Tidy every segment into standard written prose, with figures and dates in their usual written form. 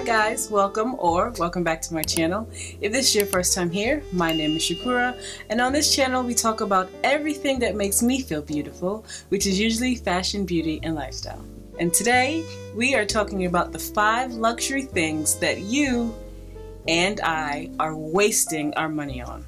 guys, welcome back to my channel. If this is your first time here, my name is Shakura, and on this channel we talk about everything that makes me feel beautiful, which is usually fashion, beauty, and lifestyle. And today we are talking about the 5 luxury things that you and I are wasting our money on.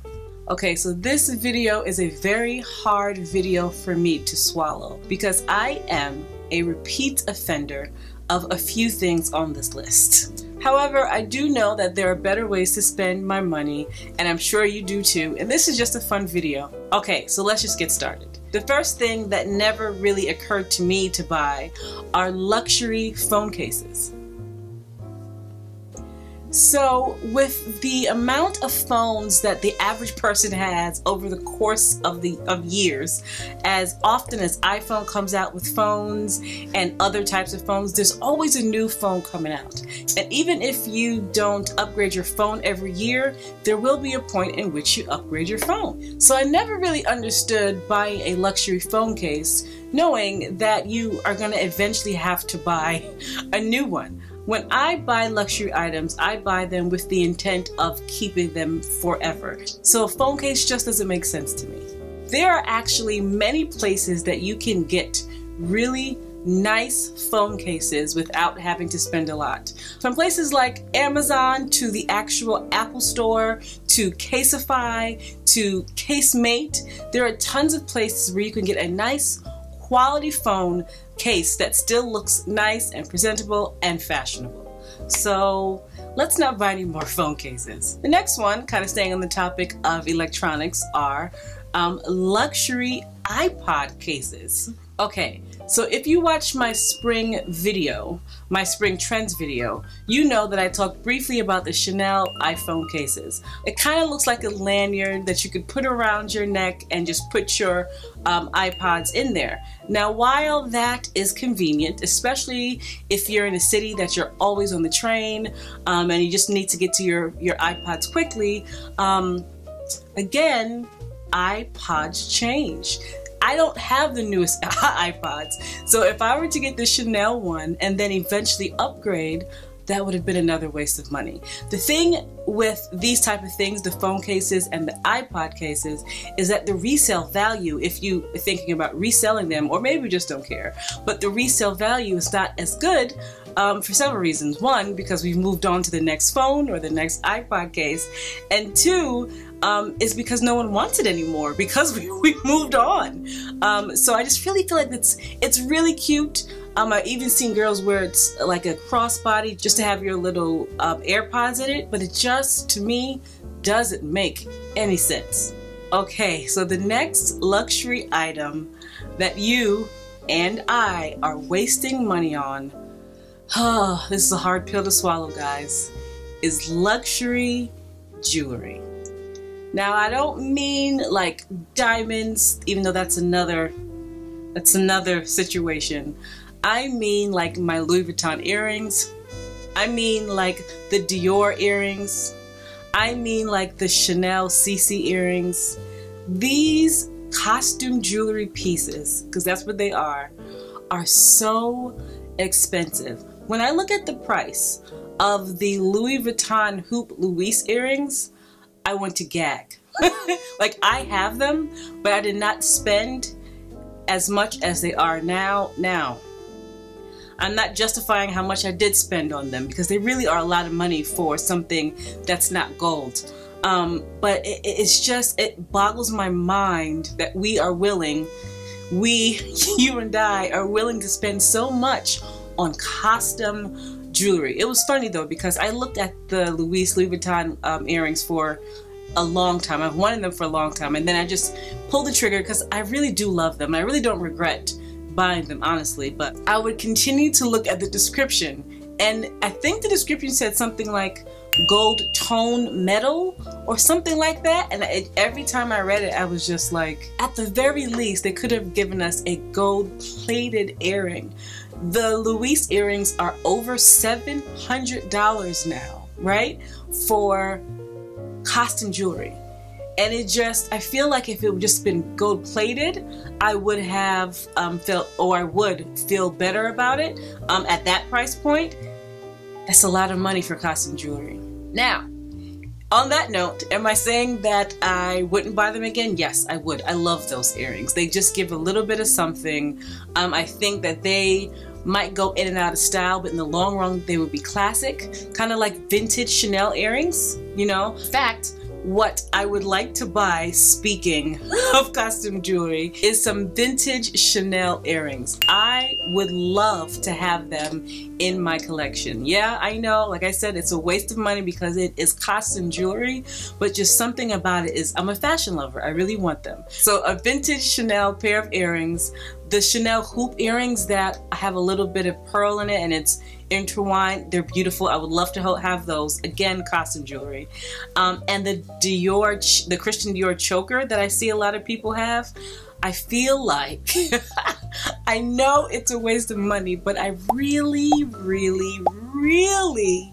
Okay, so this video is a very hard video for me to swallow because I am a repeat offender of a few things on this list. However, I do know that there are better ways to spend my money, and I'm sure you do too, and this is just a fun video. Okay, so let's just get started. The first thing that never really occurred to me to buy are luxury phone cases. So with the amount of phones that the average person has over the course of years, as often as iPhone comes out with phones and other types of phones, there's always a new phone coming out. And even if you don't upgrade your phone every year, there will be a point in which you upgrade your phone. So I never really understood buying a luxury phone case knowing that you are going to eventually have to buy a new one. When I buy luxury items, I buy them with the intent of keeping them forever. So a phone case just doesn't make sense to me. There are actually many places that you can get really nice phone cases without having to spend a lot. From places like Amazon to the actual Apple Store to Caseify to Casemate, there are tons of places where you can get a nice quality phone case that still looks nice and presentable and fashionable. So let's not buy any more phone cases. The next one, kind of staying on the topic of electronics, are luxury iPod cases. Okay, so if you watch my spring video, my spring trends video, you know that I talked briefly about the Chanel iPhone cases. It kind of looks like a lanyard that you could put around your neck and just put your iPods in there. Now, while that is convenient, especially if you're in a city that you're always on the train and you just need to get to your iPods quickly, again, iPods change. I don't have the newest iPods, so if I were to get the Chanel one and then eventually upgrade, that would have been another waste of money. The thing with these type of things, the phone cases and the iPod cases, is that the resale value, if you are thinking about reselling them, or maybe you just don't care, but the resale value is not as good for several reasons. One, because we've moved on to the next phone or the next iPod case, and two, is because no one wants it anymore because we moved on. So I just really feel like it's really cute. I've even seen girls wear it's like a crossbody just to have your little AirPods in it, but it just, to me, doesn't make any sense. Okay, so the next luxury item that you and I are wasting money on, this is a hard pill to swallow, guys, is luxury jewelry. Now, I don't mean like diamonds, even though that's another situation. I mean like my Louis Vuitton earrings. I mean like the Dior earrings. I mean like the Chanel CC earrings. These costume jewelry pieces, because that's what they are so expensive. When I look at the price of the Louis Vuitton Hoop Louise earrings, I want to gag. Like, I have them, but I did not spend as much as they are now. I'm not justifying how much I did spend on them because they really are a lot of money for something that's not gold. But it's just, it boggles my mind that you and I are willing to spend so much on costume jewelry. It was funny though, because I looked at the Louis Vuitton earrings for a long time. I've wanted them for a long time, and then I just pulled the trigger because I really do love them. I really don't regret buying them, honestly, but I would continue to look at the description, and I think the description said something like gold tone metal or something like that, and every time I read it, I was just like, at the very least, they could have given us a gold plated earring. The Louise earrings are over $700 now, right? For costume jewelry. And it just, I feel like if it would just been gold plated, I would have felt, or I would feel better about it at that price point. That's a lot of money for costume jewelry. Now, on that note, am I saying that I wouldn't buy them again? Yes, I would. I love those earrings. They just give a little bit of something. I think that they might go in and out of style, but in the long run, they would be classic. Kind of like vintage Chanel earrings, you know? In fact, what I would like to buy, speaking of costume jewelry, is some vintage Chanel earrings. I would love to have them in my collection. Yeah, I know, like I said, it's a waste of money because it is costume jewelry, but just something about it is, I'm a fashion lover. I really want them. So a vintage Chanel pair of earrings, the Chanel hoop earrings that have a little bit of pearl in it and it's intertwined, they're beautiful. I would love to have those. Again, costume jewelry. And the Dior, the Christian Dior choker that I see a lot of people have, I feel like, I know it's a waste of money, but I really, really, really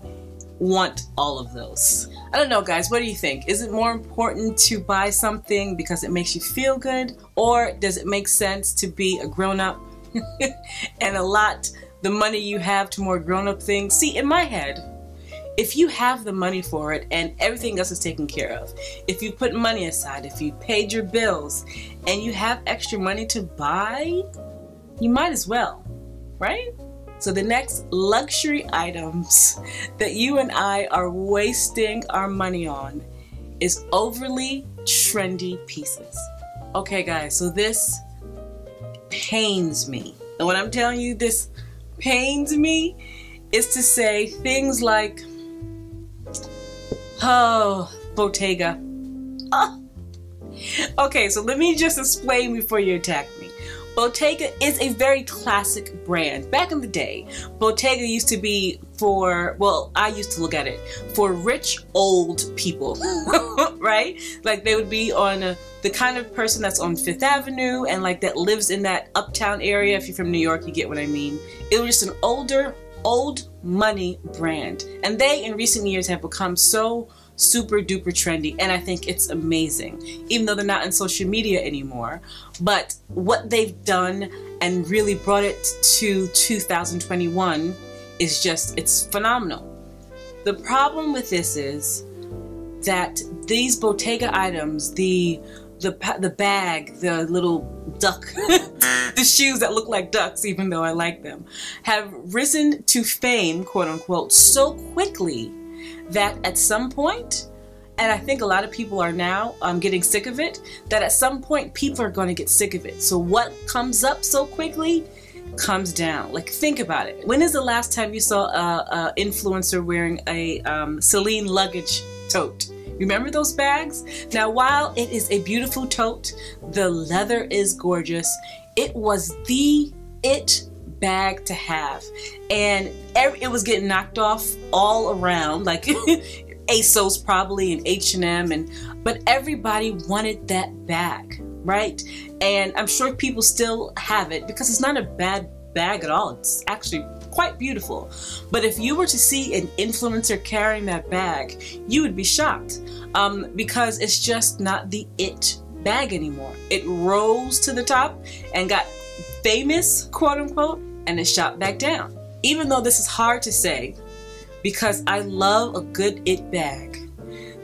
want all of those. I don't know, guys, what do you think? Is it more important to buy something because it makes you feel good, or does it make sense to be a grown-up and allot the money you have to more grown-up things? See, in my head, if you have the money for it and everything else is taken care of, if you put money aside, if you paid your bills, and you have extra money to buy, you might as well, right? So the next luxury items that you and I are wasting our money on is overly trendy pieces. Okay, guys, so this pains me. And when I'm telling you this pains me, is to say things like, oh, Bottega. Oh. Okay, so let me just explain before you attack me. Bottega is a very classic brand. Back in the day, Bottega used to be for, well, I used to look at it, for rich old people, right? Like they would be on the kind of person that's on Fifth Avenue and like that lives in that uptown area. If you're from New York, you get what I mean. It was just an older, old money brand. And they, in recent years, have become so super duper trendy, and I think it's amazing, even though they're not on social media anymore. But what they've done and really brought it to 2021 is just, it's phenomenal. The problem with this is that these Bottega items, the bag, the little duck, the shoes that look like ducks, even though I like them, have risen to fame, quote unquote, so quickly that at some point, and I think a lot of people are now getting sick of it, that at some point people are going to get sick of it. So what comes up so quickly comes down. Like, think about it. When is the last time you saw a influencer wearing a Celine luggage tote? Remember those bags? Now, while it is a beautiful tote, the leather is gorgeous, it was the it bag to have, and it was getting knocked off all around, like ASOS probably and H&M, but everybody wanted that bag, right? And I'm sure people still have it because it's not a bad bag at all. It's actually quite beautiful. But if you were to see an influencer carrying that bag, you would be shocked, because it's just not the it bag anymore. It rose to the top and got famous, quote unquote, and it shot back down. Even though this is hard to say, because I love a good it bag.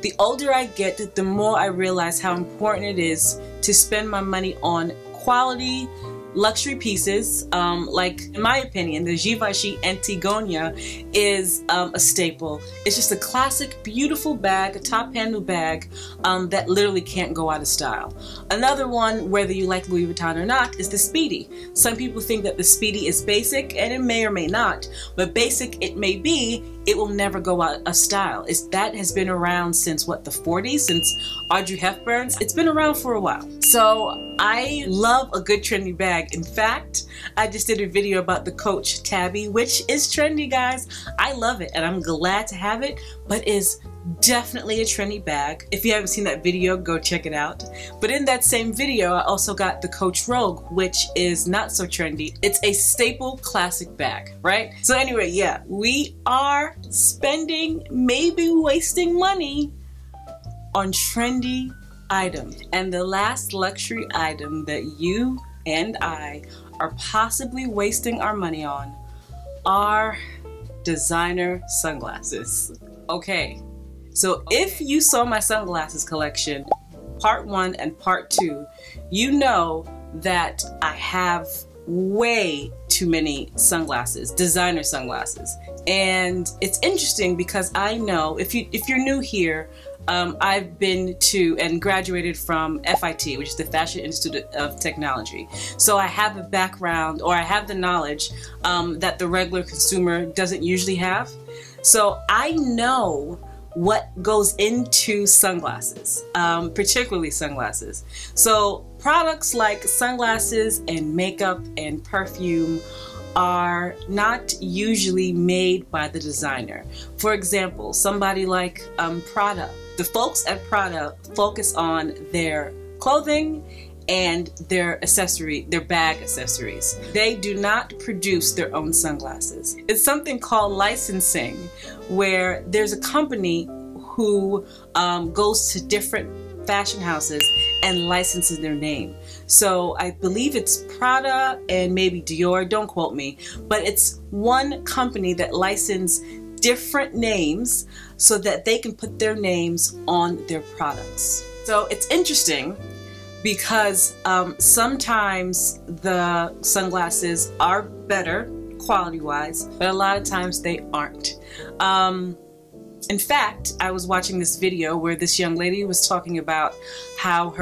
The older I get, the more I realize how important it is to spend my money on quality luxury pieces. Like, in my opinion, the Givenchy Antigona is a staple. It's just a classic, beautiful bag, a top handle bag that literally can't go out of style. Another one, whether you like Louis Vuitton or not, is the Speedy. Some people think that the Speedy is basic, and it may or may not, but basic it may be, it will never go out of style. That has been around since, what, the 40s? Since Audrey Hepburn's? It's been around for a while. So I love a good trendy bag. In fact, I just did a video about the Coach Tabby, which is trendy, guys. I love it, and I'm glad to have it, but is definitely a trendy bag. If you haven't seen that video, go check it out. But in that same video, I also got the Coach Rogue, which is not so trendy. It's a staple classic bag, right? So anyway, yeah, we are spending, maybe wasting money on trendy items. And the last luxury item that you and I are possibly wasting our money on are designer sunglasses. Okay, so if you saw my sunglasses collection, part 1 and part 2, you know that I have way too many sunglasses, designer sunglasses. And it's interesting because I know, if you're new here, I've been to and graduated from FIT, which is the Fashion Institute of Technology. So I have a background, or I have the knowledge that the regular consumer doesn't usually have. So I know what goes into sunglasses, particularly sunglasses. So products like sunglasses and makeup and perfume are not usually made by the designer. For example, somebody like Prada. The folks at Prada focus on their clothing and their bag accessories. They do not produce their own sunglasses. It's something called licensing, where there's a company who goes to different fashion houses and licenses their name. So I believe it's Prada and maybe Dior, don't quote me, but it's one company that licenses different names so that they can put their names on their products. So it's interesting because sometimes the sunglasses are better quality-wise, but a lot of times they aren't. In fact, I was watching this video where this young lady was talking about how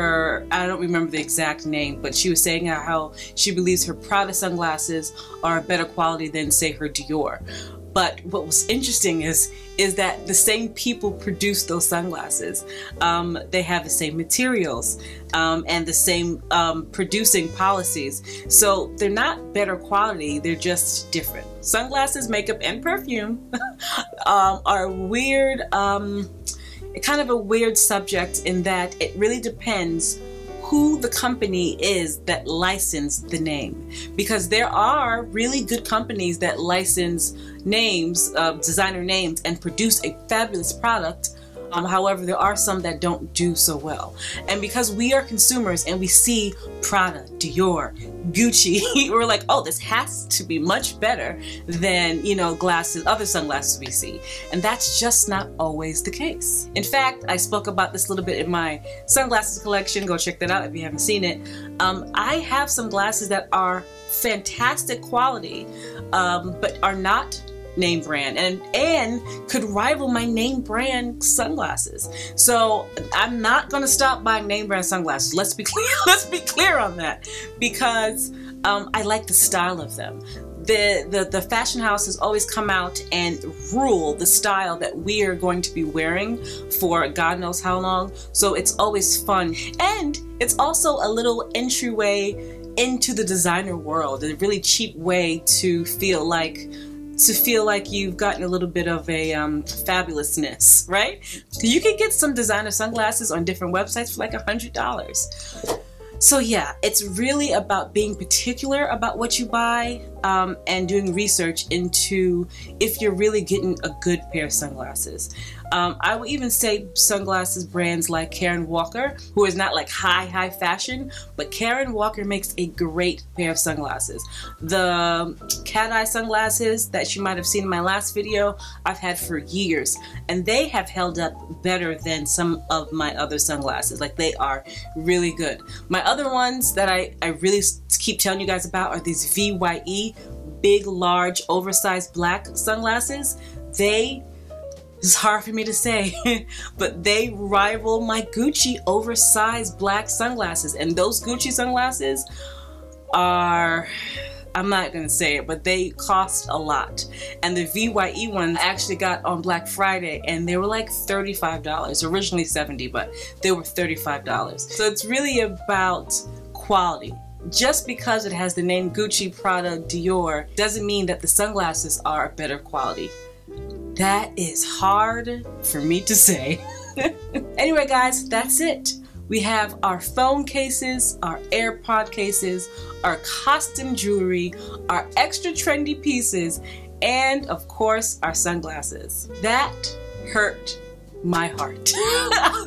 I don't remember the exact name, but she was saying how she believes her Prada sunglasses are better quality than, say, her Dior. But what was interesting is that the same people produce those sunglasses. They have the same materials and the same producing policies. So they're not better quality, they're just different. Sunglasses, makeup, and perfume are weird, kind of a weird subject in that it really depends who the company is that licensed the name, because there are really good companies that license names, designer names, and produce a fabulous product. However, there are some that don't do so well. And because we are consumers and we see Prada, Dior, Gucci, we're like, oh, this has to be much better than, you know, other sunglasses we see. And that's just not always the case. In fact, I spoke about this a little bit in my sunglasses collection. Go check that out if you haven't seen it. I have some glasses that are fantastic quality, but are not name brand and could rival my name brand sunglasses. So I'm not gonna stop buying name brand sunglasses. Let's be clear. Let's be clear on that, because I like the style of them. The fashion houses always come out and rule the style that we are going to be wearing for God knows how long. So it's always fun, and it's also a little entryway into the designer world, a really cheap way to feel like you've gotten a little bit of a fabulousness, right? You can get some designer sunglasses on different websites for like $100. So yeah, it's really about being particular about what you buy and doing research into if you're really getting a good pair of sunglasses. I would even say sunglasses brands like Karen Walker, who is not like high fashion, but Karen Walker makes a great pair of sunglasses. The cat eye sunglasses that you might have seen in my last video, I've had for years, and they have held up better than some of my other sunglasses. Like, they are really good. My other ones that I really keep telling you guys about are these VYE, big, large, oversized black sunglasses. It's hard for me to say, but they rival my Gucci oversized black sunglasses. And those Gucci sunglasses are, I'm not gonna say it, but they cost a lot. And the VYE ones I actually got on Black Friday, and they were like $35. Originally $70, but they were $35. So it's really about quality. Just because it has the name Gucci, Prada, Dior, doesn't mean that the sunglasses are better quality. That is hard for me to say. Anyway, guys, that's it. We have our phone cases, our AirPod cases, our costume jewelry, our extra trendy pieces, and of course, our sunglasses. That hurt my heart.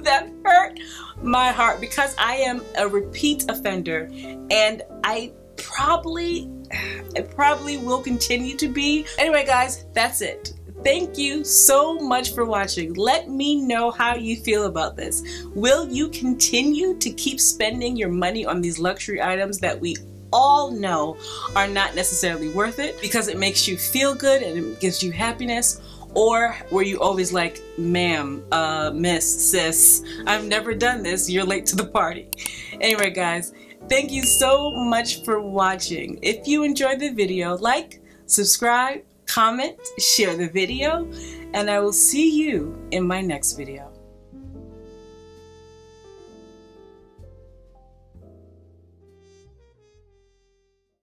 That hurt my heart, because I am a repeat offender, and I probably will continue to be. Anyway guys, that's it. Thank you so much for watching. Let me know how you feel about this. Will you continue to keep spending your money on these luxury items that we all know are not necessarily worth it because it makes you feel good and it gives you happiness? Or were you always like, ma'am, miss, sis, I've never done this, you're late to the party? Anyway guys, thank you so much for watching. If you enjoyed the video, like, subscribe, comment, share the video, and I will see you in my next video.